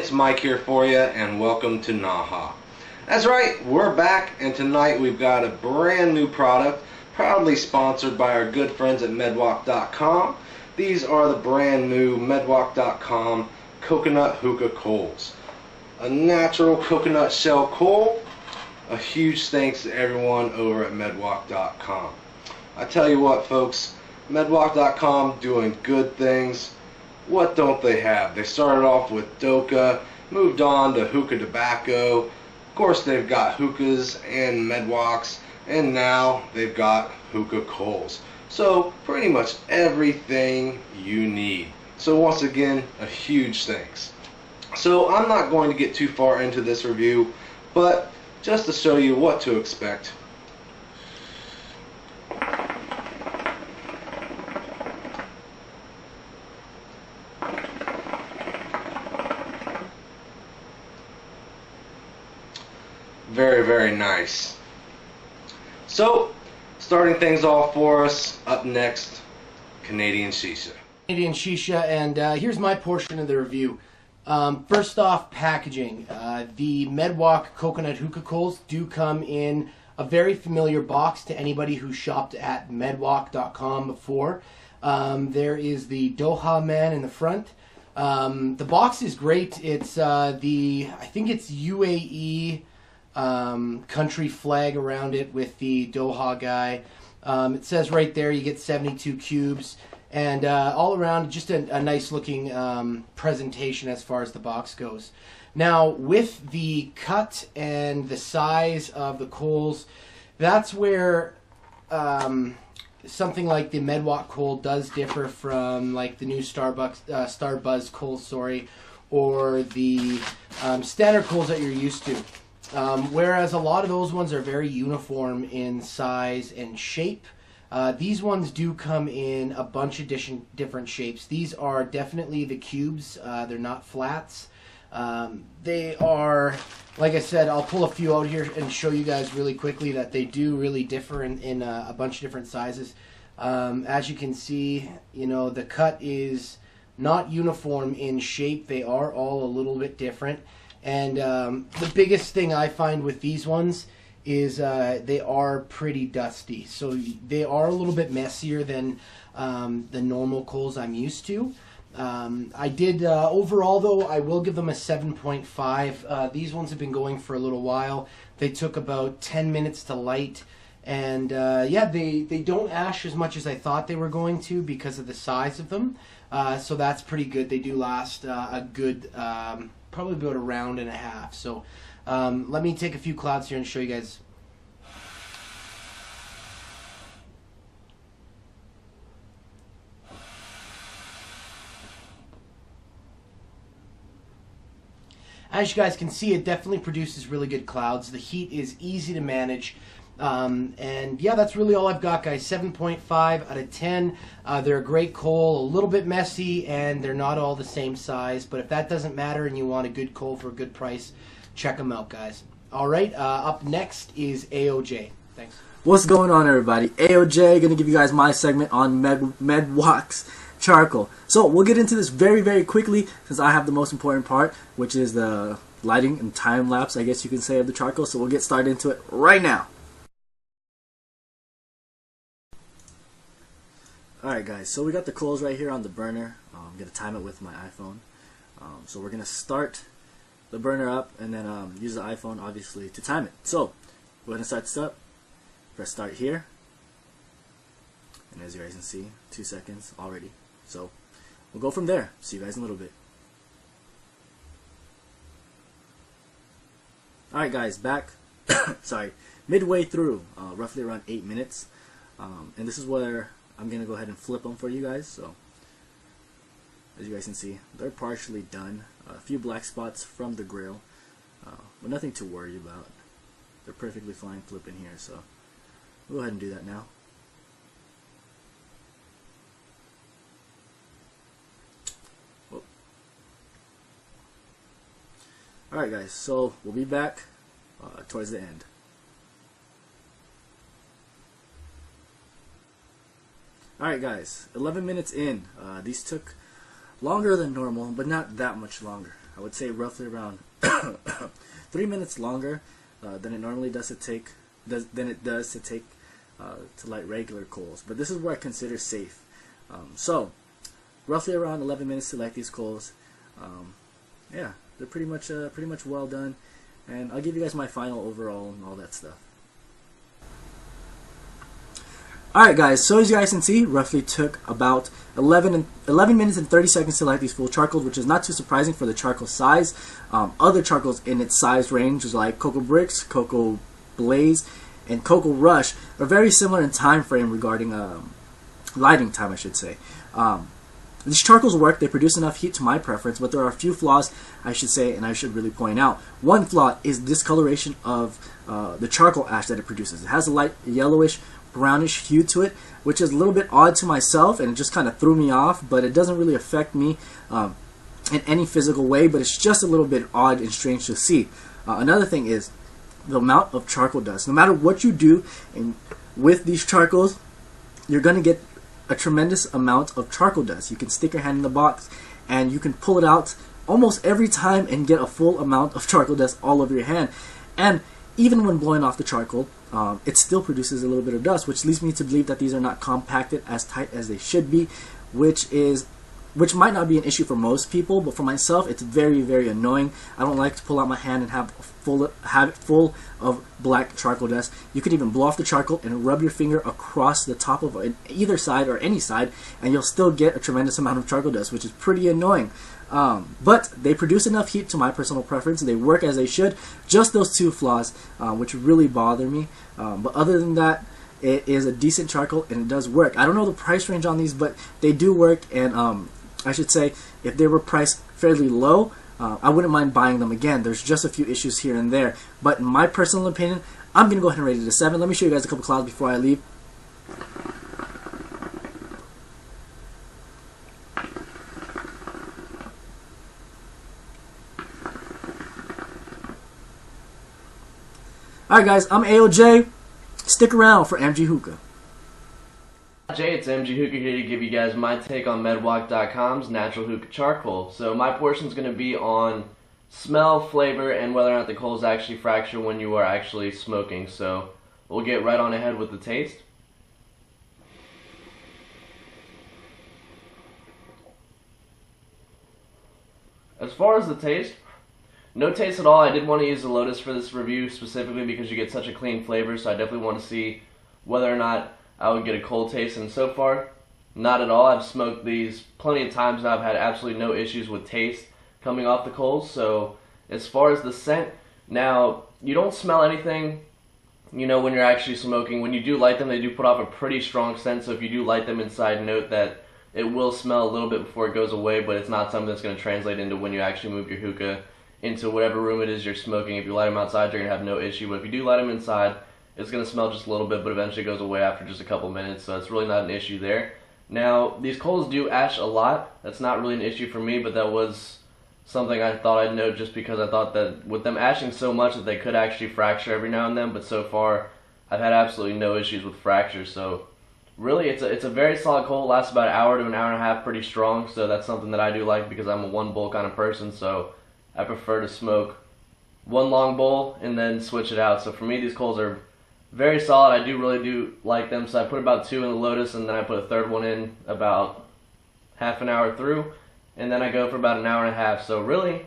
it's Mike here for you, and welcome to NAHA. That's right, we're back, and tonight we've got a brand new product, proudly sponsored by our good friends at Medwalk.com. These are the brand new Medwalk.com coconut hookah coals. A natural coconut shell coal. A huge thanks to everyone over at Medwalk.com. I tell you what, folks, Medwalk.com doing good things. What don't they have? They started off with Doka, moved on to hookah tobacco. Of course, they've got hookahs and Medwalks, and now they've got hookah coals. So pretty much everything you need. So once again, a huge thanks. So I'm not going to get too far into this review, but just to show you what to expect. Very, very nice. So, starting things off for us, up next, Canadian Shisha. Canadian Shisha, and here's my portion of the review. First off, packaging. The Medwalk coconut hookah coals do come in a very familiar box to anybody who shopped at Medwalk.com before. There is the Doha man in the front. The box is great. It's I think it's UAE country flag around it with the Doha guy. It says right there you get 72 cubes, and all around just a nice looking presentation as far as the box goes. Now with the cut and the size of the coals, that's where something like the Medwalk coal does differ from like the new Starbuzz coals, or the standard coals that you're used to. Whereas a lot of those ones are very uniform in size and shape. These ones do come in a bunch of different shapes. These are definitely the cubes. They're not flats. They are, like I said, I'll pull a few out here and show you guys really quickly that they do really differ in a bunch of different sizes. As you can see, you know, the cut is not uniform in shape. They are all a little bit different. And the biggest thing I find with these ones is they are pretty dusty. So they are a little bit messier than the normal coals I'm used to. I did, overall though, I will give them a 7.5. These ones have been going for a little while. They took about 10 minutes to light. And yeah, they don't ash as much as I thought they were going to because of the size of them. So that's pretty good. They do last a good... probably about a round and a half. So let me take a few clouds here and show you guys. As you guys can see, it definitely produces really good clouds. The heat is easy to manage. And yeah, that's really all I've got, guys. 7.5 out of 10. They're a great coal, a little bit messy, and they're not all the same size. But if that doesn't matter and you want a good coal for a good price, check them out, guys. All right, up next is AOJ. Thanks. What's going on, everybody? AOJ, gonna give you guys my segment on Medwalk's charcoal. So we'll get into this very, very quickly since I have the most important part, which is the lighting and time lapse, I guess you can say, of the charcoal. So we'll get started into it right now. Alright guys, so we got the coals right here on the burner. I'm going to time it with my iPhone. So we're going to start the burner up and then use the iPhone obviously to time it. So, go ahead and start this up. Press start here. And as you guys can see, 2 seconds already. So, we'll go from there. See you guys in a little bit. Alright guys, back, sorry, midway through, roughly around 8 minutes. And this is where I'm going to go ahead and flip them for you guys. So, as you guys can see, they're partially done. A few black spots from the grill, but nothing to worry about. They're perfectly fine flipping here, so we'll go ahead and do that now. Alright guys, so we'll be back towards the end. Alright guys, 11 minutes in. These took longer than normal, but not that much longer. I would say roughly around 3 minutes longer than it normally does to take to light regular coals. But this is where I consider safe. So roughly around 11 minutes to light these coals. Yeah, they're pretty much well done, and I'll give you guys my final overall and all that stuff. Alright guys, so as you guys can see, roughly took about 11 minutes and 30 seconds to light these full charcoals, which is not too surprising for the charcoal size. Other charcoals in its size range, like Cocoa Bricks, Cocoa Blaze, and Cocoa Rush, are very similar in time frame regarding lighting time, I should say. These charcoals work, they produce enough heat to my preference, but there are a few flaws, I should say, and I should really point out. One flaw is discoloration of the charcoal ash that it produces. It has a light yellowish, brownish hue to it, which is a little bit odd to myself, and it just kind of threw me off, but it doesn't really affect me in any physical way, but it's just a little bit odd and strange to see. Another thing is the amount of charcoal dust. No matter what you do with these charcoals, you're going to get a tremendous amount of charcoal dust. You can stick your hand in the box and you can pull it out almost every time and get a full amount of charcoal dust all over your hand. And even when blowing off the charcoal, it still produces a little bit of dust, which leads me to believe that these are not compacted as tight as they should be, which might not be an issue for most people, but for myself, it's very, very annoying. I don't like to pull out my hand and have it full of black charcoal dust. You could even blow off the charcoal and rub your finger across the top of either side or any side, and you'll still get a tremendous amount of charcoal dust, which is pretty annoying. But they produce enough heat to my personal preference, and they work as they should. Just those two flaws, which really bother me. But other than that, it is a decent charcoal, and it does work. I don't know the price range on these, but they do work, and I should say, if they were priced fairly low, I wouldn't mind buying them again. There's just a few issues here and there. But in my personal opinion, I'm going to go ahead and rate it a 7. Let me show you guys a couple clouds before I leave. Alright guys, I'm AOJ. Stick around for MG Hookah. Jay, it's MG Hookah here to give you guys my take on MedWalk.com's natural hookah charcoal. So my portion is going to be on smell, flavor, and whether or not the coals actually fracture when you are actually smoking. So we'll get right on ahead with the taste. As far as the taste, no taste at all. I did want to use the Lotus for this review specifically because you get such a clean flavor, so I definitely want to see whether or not I would get a cold taste, and so far, not at all. I've smoked these plenty of times and I've had absolutely no issues with taste coming off the coals. So as far as the scent, now you don't smell anything, you know, when you're actually smoking. When you do light them, they do put off a pretty strong scent, so if you do light them inside, note that it will smell a little bit before it goes away, but it's not something that's going to translate into when you actually move your hookah into whatever room it is you're smoking. If you light them outside, you're going to have no issue, but if you do light them inside, it's going to smell just a little bit, but eventually goes away after just a couple minutes, so it's really not an issue there. Now, these coals do ash a lot. That's not really an issue for me, but that was something I thought I'd note just because I thought that with them ashing so much that they could actually fracture every now and then, but so far I've had absolutely no issues with fractures. So really it's a very solid coal. It lasts about an hour to an hour and a half pretty strong, so that's something that I do like because I'm a one bowl kind of person, so I prefer to smoke one long bowl and then switch it out. So for me, these coals are very solid. I really do like them, so I put about 2 in the Lotus, and then I put a third one in about half an hour through, and then I go for about an hour and a half. So really,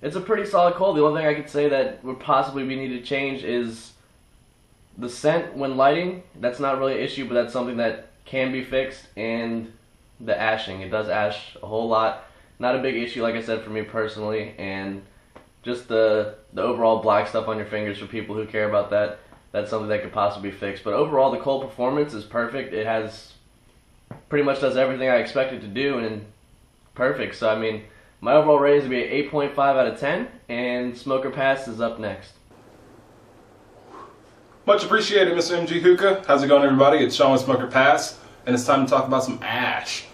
it's a pretty solid coal. The only thing I could say that would possibly be needed to change is the scent when lighting. That's not really an issue, but that's something that can be fixed, and the ashing. It does ash a whole lot. Not a big issue, like I said, for me personally, and just the overall black stuff on your fingers for people who care about that. That's something that could possibly be fixed. But overall, the coal performance is perfect. It has pretty much does everything I expect it to do, and perfect. So I mean, my overall rating is going to be an 8.5 out of 10, and Smoker Pass is up next. Much appreciated, Mr. MG Hookah. How's it going, everybody? It's Sean with Smoker Pass, and it's time to talk about some ash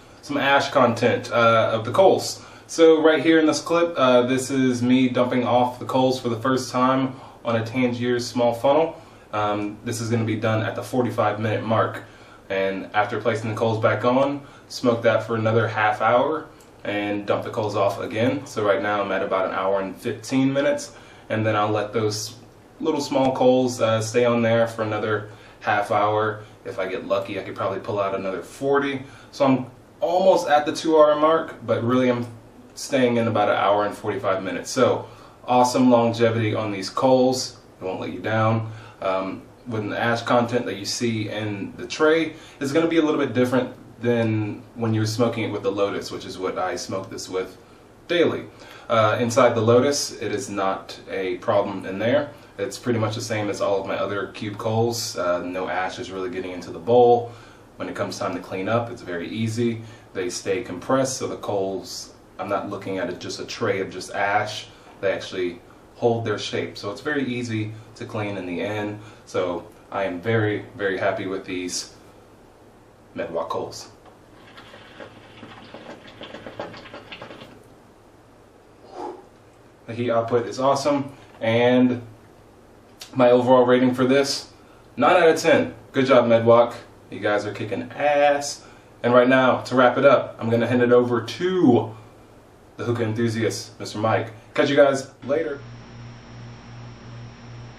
content of the coals. So right here in this clip, this is me dumping off the coals for the first time on a Tangier's small funnel. This is going to be done at the 45-minute mark, and after placing the coals back on, smoke that for another half hour, and dump the coals off again. So right now I'm at about 1 hour and 15 minutes, and then I'll let those little small coals stay on there for another half hour. If I get lucky, I could probably pull out another 40. So I'm almost at the 2 hour mark, but really I'm staying in about 1 hour and 45 minutes. So awesome longevity on these coals. It won't let you down. With the ash content that you see in the tray is going to be a little bit different than when you're smoking it with the Lotus, which is what I smoke this with daily. Inside the Lotus, it is not a problem in there. It's pretty much the same as all of my other cube coals. No ash is really getting into the bowl. When it comes time to clean up, it's very easy. They stay compressed, so the coals, I'm not looking at it just a tray of just ash. They actually hold their shape, so it's very easy to clean in the end. So I am very, very happy with these Medwalk coals. The heat output is awesome, and my overall rating for this, 9 out of 10. Good job, Medwalk. You guys are kicking ass. And right now, to wrap it up, I'm going to hand it over to the hookah enthusiast, Mr. Mike. Catch you guys later.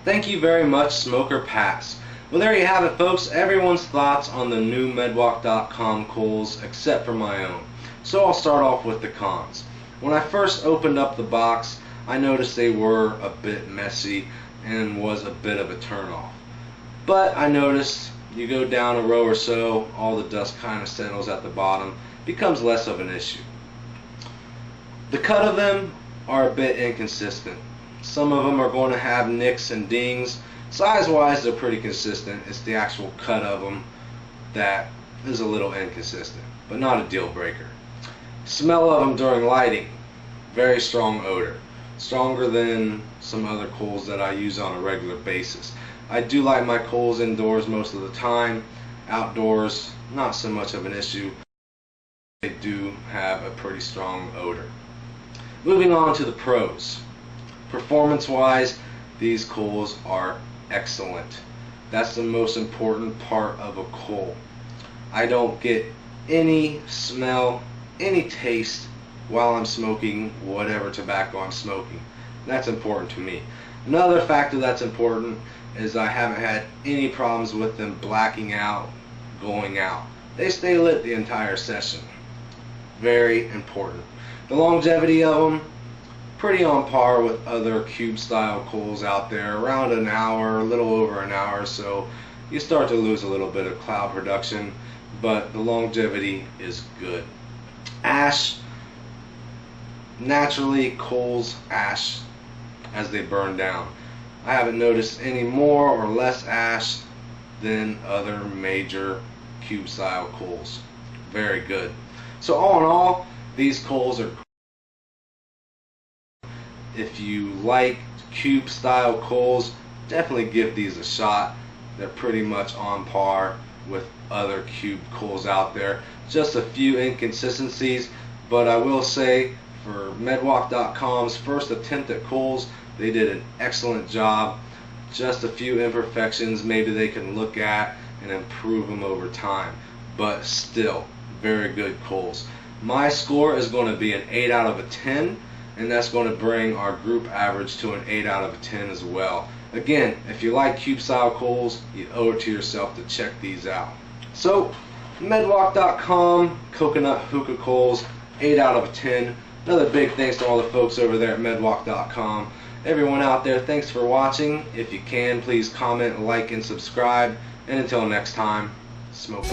Thank you very much, Smoker Pass. Well, there you have it, folks. Everyone's thoughts on the new Medwalk.com coals except for my own. So I'll start off with the cons. When I first opened up the box, I noticed they were a bit messy and was a bit of a turnoff. But I noticed you go down a row or so, all the dust kind of settles at the bottom, becomes less of an issue. The cut of them are a bit inconsistent. Some of them are going to have nicks and dings. Size-wise, they're pretty consistent. It's the actual cut of them that is a little inconsistent, but not a deal breaker. Smell of them during lighting, very strong odor. Stronger than some other coals that I use on a regular basis. I do light my coals indoors most of the time. Outdoors, not so much of an issue. They do have a pretty strong odor. Moving on to the pros. Performance-wise, these coals are excellent. That's the most important part of a coal. I don't get any smell, any taste while I'm smoking whatever tobacco I'm smoking. That's important to me. Another factor that's important is I haven't had any problems with them blacking out, going out. They stay lit the entire session. Very important. The longevity of them, pretty on par with other cube style coals out there, around an hour, a little over an hour, so you start to lose a little bit of cloud production, but the longevity is good. Ash, naturally coals ash as they burn down. I haven't noticed any more or less ash than other major cube style coals. Very good. So all in all, these coals are, if you like cube style coals, definitely give these a shot. They're pretty much on par with other cube coals out there. Just a few inconsistencies, but I will say for Medwalk.com's first attempt at coals, they did an excellent job. Just a few imperfections maybe they can look at and improve them over time, but still very good coals. My score is going to be an 8 out of 10, and that's going to bring our group average to an 8 out of 10 as well. Again, if you like cube style coals, you owe it to yourself to check these out. So Medwalk.com coconut hookah coals, 8 out of 10. Another big thanks to all the folks over there at Medwalk.com. Everyone out there, thanks for watching. If you can, please comment, like, and subscribe. And until next time, smoke.